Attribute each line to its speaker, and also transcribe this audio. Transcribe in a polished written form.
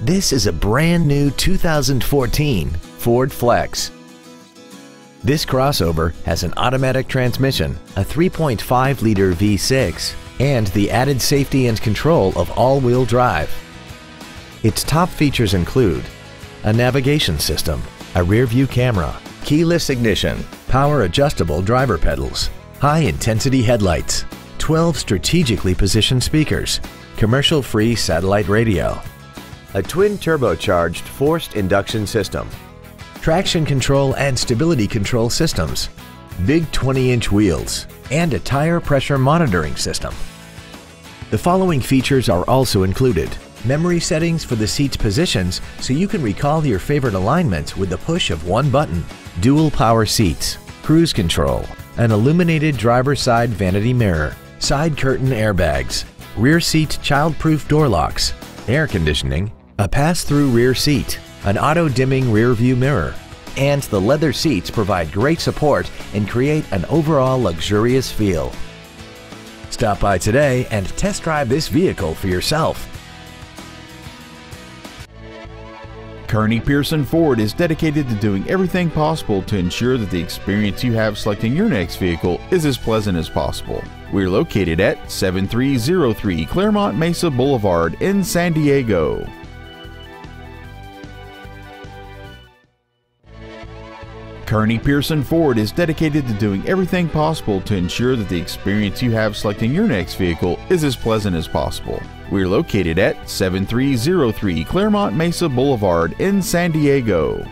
Speaker 1: This is a brand new 2014 Ford Flex. This crossover has an automatic transmission, a 3.5-liter V6, and the added safety and control of all-wheel drive. Its top features include a navigation system, a rear-view camera, keyless ignition, power-adjustable driver pedals, high-intensity headlights, 12 strategically positioned speakers, commercial-free satellite radio, a twin-turbocharged forced induction system, traction control and stability control systems, big 20-inch wheels, and a tire pressure monitoring system. The following features are also included: memory settings for the seat's positions so you can recall your favorite alignments with the push of one button, dual power seats, cruise control, an illuminated driver's side vanity mirror, side curtain airbags, rear seat child-proof door locks, air conditioning, a pass-through rear seat, an auto-dimming rear-view mirror, and the leather seats provide great support and create an overall luxurious feel. Stop by today and test drive this vehicle for yourself.
Speaker 2: Kearney Pearson Ford is dedicated to doing everything possible to ensure that the experience you have selecting your next vehicle is as pleasant as possible. We're located at 7303 Claremont Mesa Boulevard in San Diego. Kearney Pearson Ford is dedicated to doing everything possible to ensure that the experience you have selecting your next vehicle is as pleasant as possible. We're located at 7303 Claremont Mesa Boulevard in San Diego.